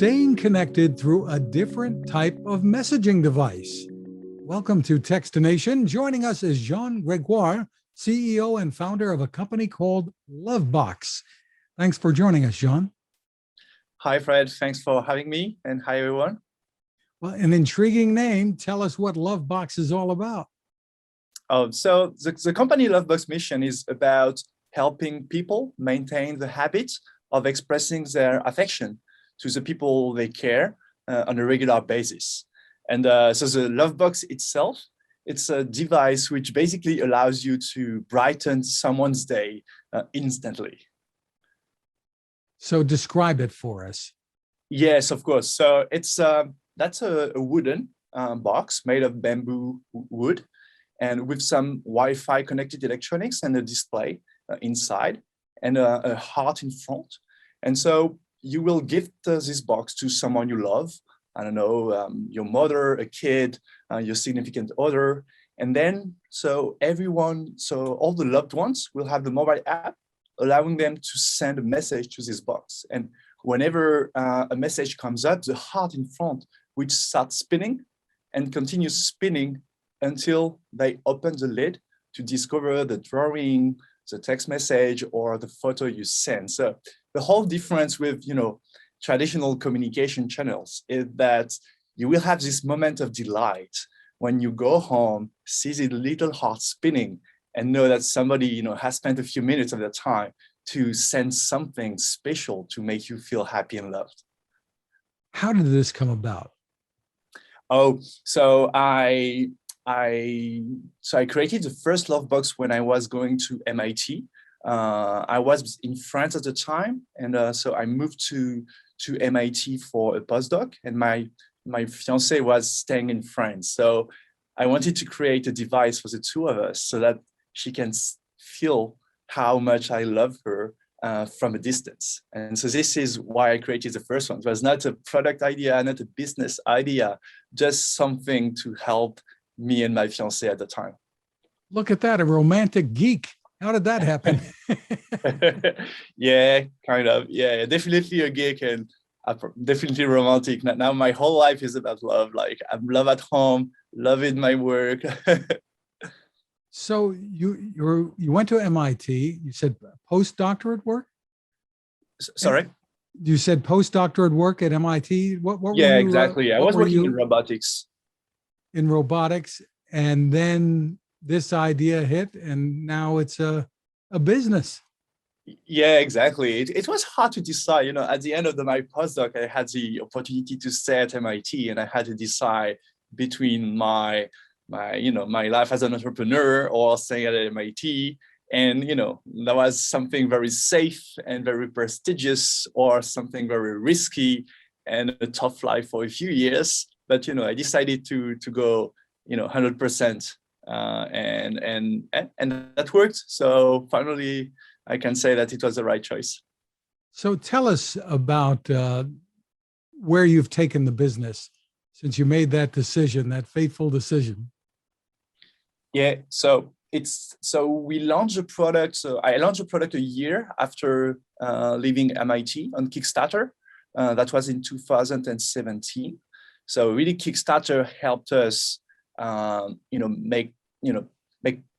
staying connected through a different type of messaging device. Welcome to Techstination. Joining us is Jean Gregoire, CEO and founder of a company called Lovebox. Thanks for joining us, Jean. Hi, Fred. Thanks for having me. And hi, everyone. Well, an intriguing name. Tell us what Lovebox is all about. So the company Lovebox mission is about helping people maintain the habit of expressing their affection to the people they care on a regular basis. And so the Lovebox itself, it's a device which basically allows you to brighten someone's day instantly. So describe it for us. Yes, of course. So it's that's a wooden box made of bamboo wood and with some Wi-Fi connected electronics and a display inside and a heart in front. And so you will gift this box to someone you love. I don't know, your mother, a kid, your significant other. And then, so all the loved ones will have the mobile app, allowing them to send a message to this box. And whenever a message comes up, the heart in front, which starts spinning and continues spinning until they open the lid to discover the drawing, the text message, or the photo you send. So the whole difference with, traditional communication channels is that you will have this moment of delight when you go home, see the little heart spinning, and know that somebody, has spent a few minutes of their time to send something special to make you feel happy and loved. How did this come about? Oh, so I created the first Lovebox when I was going to MIT. I was in France at the time, and so I moved to MIT for a postdoc, and my fiancée was staying in France. So I wanted to create a device for the two of us so that she can feel how much I love her from a distance. And so this is why I created the first one. It was not a product idea, not a business idea, just something to help me and my fiancée at the time. Look at that, a romantic geek. How did that happen? Yeah, kind of. Yeah, definitely a geek and definitely romantic. Now my whole life is about love. Like I'm love at home, love in my work. So you went to MIT. You said postdoctorate work? Sorry? You said postdoctorate work at MIT. What yeah, were you, exactly. I was working in robotics. In robotics, and then this idea hit, and now it's a business. Yeah, exactly. It was hard to decide. At the end of my postdoc, I had the opportunity to stay at MIT, and I had to decide between my life as an entrepreneur or staying at MIT. And, that was something very safe and very prestigious or something very risky and a tough life for a few years. But, I decided to go, 100%. And that worked. So finally, I can say that it was the right choice. So tell us about where you've taken the business since you made that decision, that fateful decision. Yeah, so we launched the product. So I launched the product a year after leaving MIT on Kickstarter. That was in 2017. So really, Kickstarter helped us, make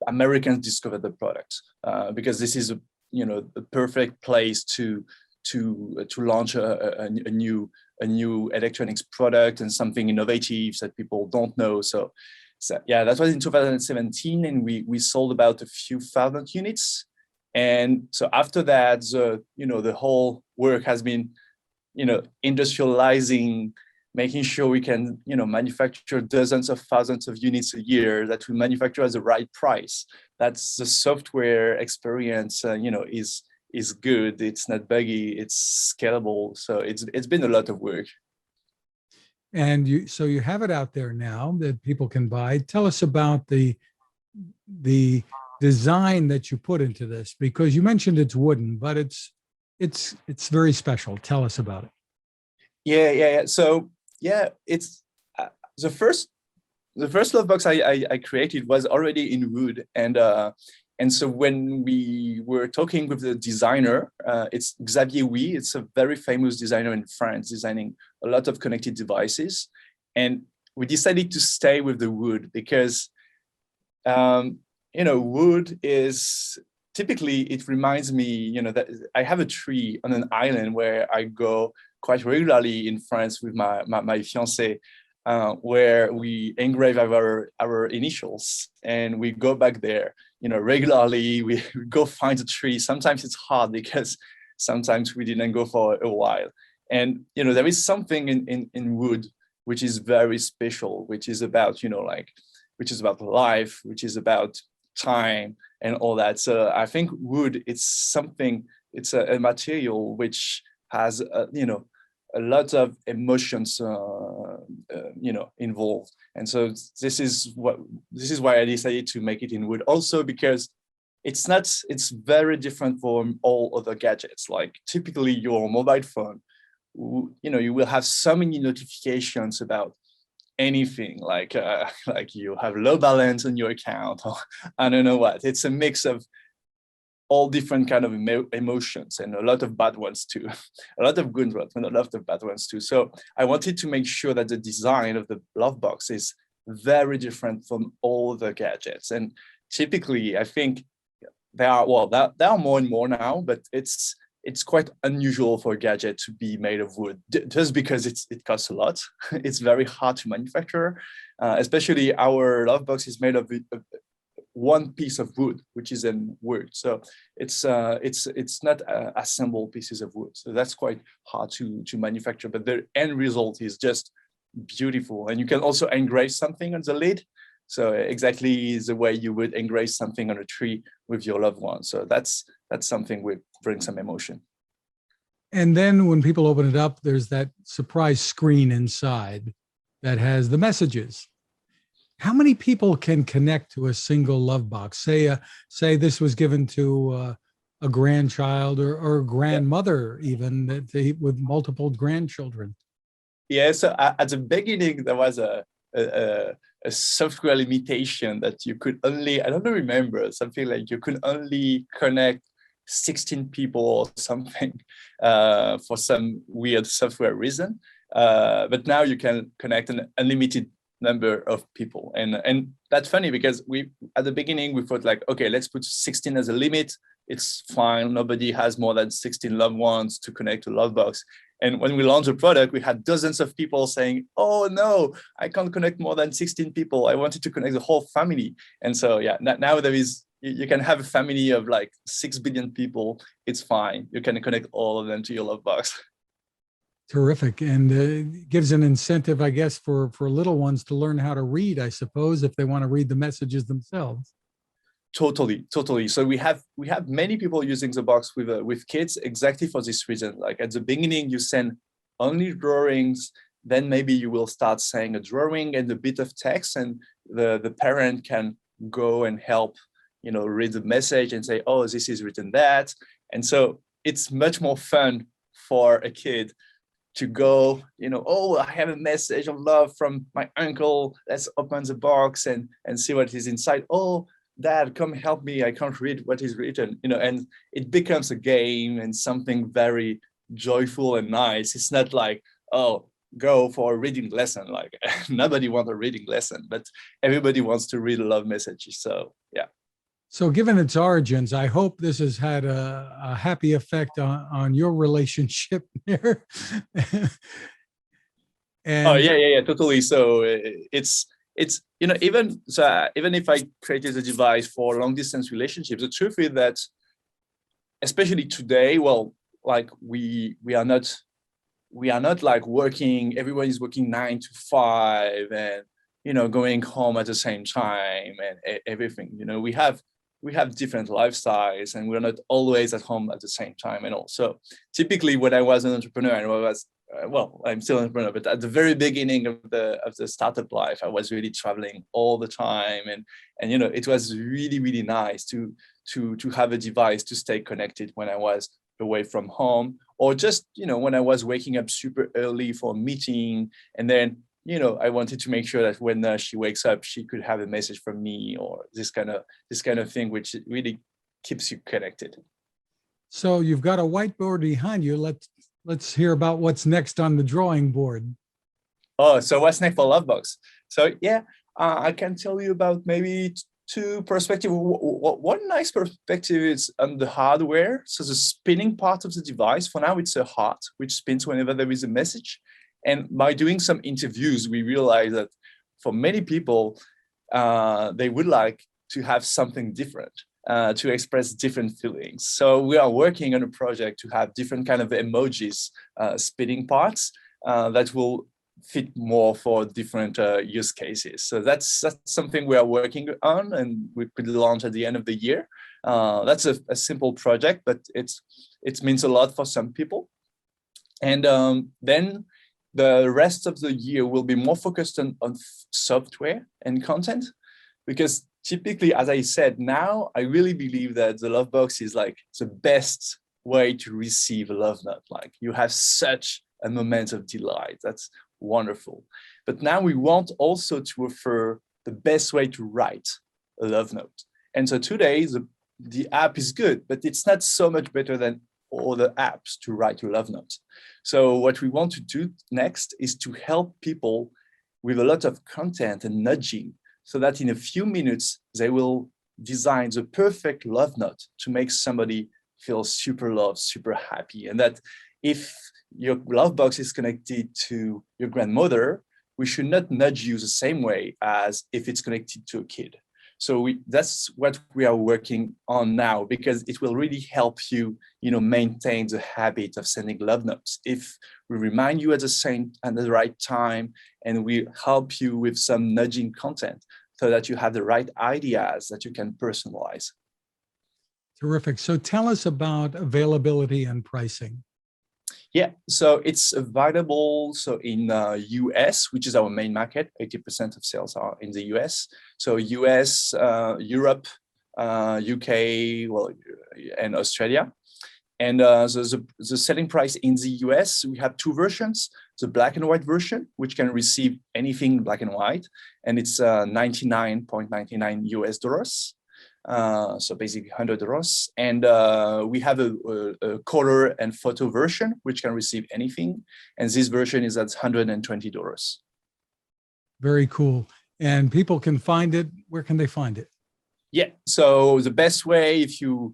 Americans discover the product because this is a perfect place to launch a new electronics product and something innovative that people don't know. So yeah, that was in 2017, and we sold about a few thousand units. And so after that, the whole work has been, industrializing, making sure we can, manufacture dozens of thousands of units a year that we manufacture at the right price. That's the software experience, is good. It's not buggy. It's scalable. So it's been a lot of work. And so you have it out there now that people can buy. Tell us about the design that you put into this, because you mentioned it's wooden, but it's very special. Tell us about it. Yeah. So yeah, it's the first Lovebox I created was already in wood, and And so when we were talking with the designer, it's Xavier Huy, it's a very famous designer in France, designing a lot of connected devices. And we decided to stay with the wood because, wood is typically, it reminds me, that I have a tree on an island where I go quite regularly in France with my fiancée, where we engrave our initials and we go back there, regularly. We go find a tree. Sometimes it's hard because sometimes we didn't go for a while. And, there is something in wood which is very special, which is about, which is about life, which is about time and all that. So I think wood, it's a material which has, a lot of emotions, involved. And so this is why I decided to make it in wood. Also because it's very different from all other gadgets. Like typically your mobile phone, you will have so many notifications about anything, like you have low balance on your account, or I don't know what. It's a mix of all different kind of emotions, and a lot of bad ones too, a lot of good ones and a lot of bad ones too. So I wanted to make sure that the design of the Lovebox is very different from all the gadgets. And typically, I think there are more and more now, but it's quite unusual for a gadget to be made of wood, just because it costs a lot. It's very hard to manufacture, especially our Lovebox is made of one piece of wood, which is in wood. So it's not assembled pieces of wood. So that's quite hard to manufacture, but the end result is just beautiful. And you can also engrave something on the lid. So exactly the way you would engrave something on a tree with your loved one. So that's something which brings some emotion. And then when people open it up, there's that surprise screen inside that has the messages. How many people can connect to a single Lovebox? Say this was given to a grandchild or a grandmother, even with multiple grandchildren. Yeah. So at the beginning, there was a software limitation that you could only, I don't remember, something like you could only connect 16 people or something, for some weird software reason. But now you can connect an unlimited number of people. And that's funny because at the beginning we thought like, okay, let's put 16 as a limit. It's fine. Nobody has more than 16 loved ones to connect to Lovebox. And when we launched the product, we had dozens of people saying, oh no, I can't connect more than 16 people. I wanted to connect the whole family. And so, yeah, now you can have a family of like 6 billion people. It's fine. You can connect all of them to your Lovebox. Terrific. And gives an incentive, I guess, for little ones to learn how to read, I suppose, if they want to read the messages themselves. Totally. So we have many people using the box with kids exactly for this reason. Like at the beginning, you send only drawings, then maybe you will start saying a drawing and a bit of text, and the parent can go and help, read the message and say, oh, this is written that. And so it's much more fun for a kid to go, oh, I have a message of love from my uncle. Let's open the box and see what is inside. Oh, Dad, come help me. I can't read what is written, and it becomes a game and something very joyful and nice. It's not like, oh, go for a reading lesson. Like nobody wants a reading lesson, but everybody wants to read love messages. So, yeah. So given its origins, I hope this has had a happy effect on your relationship there. And oh, yeah, totally. So it's even if I created a device for long distance relationships, the truth is that, especially today, well, like we are not like working. Everyone is working 9 to 5 and going home at the same time and everything. We have different lifestyles and we're not always at home at the same time. And also, typically when I was an entrepreneur, and I'm still an entrepreneur, but at the very beginning of the startup life, I was really traveling all the time. And it was really, really nice to have a device to stay connected when I was away from home, or just, when I was waking up super early for a meeting, and then I wanted to make sure that when she wakes up, she could have a message from me, or this kind of thing, which really keeps you connected. So you've got a whiteboard behind you. Let's hear about what's next on the drawing board. Oh, so what's next for Lovebox? So yeah, I can tell you about maybe two perspectives. One nice perspective is on the hardware. So the spinning part of the device, for now, it's a heart, which spins whenever there is a message. And by doing some interviews, we realized that for many people, they would like to have something different, to express different feelings. So we are working on a project to have different kind of emojis, spinning parts that will fit more for different use cases. So that's something we are working on, and we could launch at the end of the year. That's a simple project, but it means a lot for some people. And then the rest of the year will be more focused on software and content, because typically, as I said, now I really believe that the Lovebox is like the best way to receive a love note. Like, you have such a moment of delight. That's wonderful. But now we want also to offer the best way to write a love note. And so today the app is good, but it's not so much better than other apps to write your love note. So what we want to do next is to help people with a lot of content and nudging, so that in a few minutes, they will design the perfect love note to make somebody feel super loved, super happy. And that if your Lovebox is connected to your grandmother, we should not nudge you the same way as if it's connected to a kid. So that's what we are working on now, because it will really help you, maintain the habit of sending love notes. If we remind you at the right time, and we help you with some nudging content so that you have the right ideas that you can personalize. Terrific. So tell us about availability and pricing. Yeah, so it's available in US, which is our main market. 80% of sales are in the US. So US, Europe, UK, and Australia. And the selling price in the US, we have two versions: the black and white version, which can receive anything black and white, and it's $99.99 US. So basically $100. And we have a color and photo version, which can receive anything. And this version is at $120. Very cool. And people can find it. Where can they find it? Yeah, so the best way, if you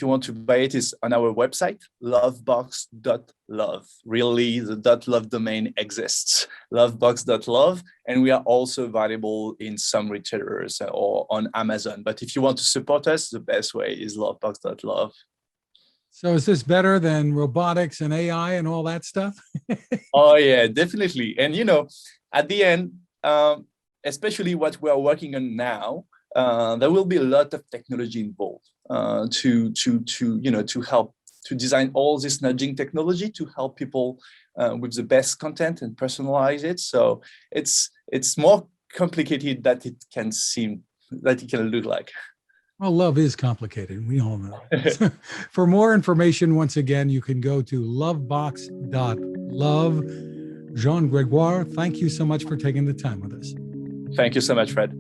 want to buy it, is on our website, lovebox.love. Really, the .love domain exists, lovebox.love, and we are also available in some retailers or on Amazon. But if you want to support us, the best way is lovebox.love. So is this better than robotics and AI and all that stuff? Oh yeah, definitely. And at the end, especially what we are working on now, there will be a lot of technology involved to help to design all this nudging technology to help people with the best content and personalize it. So it's more complicated than it can seem, that it can look like. Well, love is complicated. We all know. For more information, once again, you can go to lovebox.love. Jean Gregoire, thank you so much for taking the time with us. Thank you so much, Fred.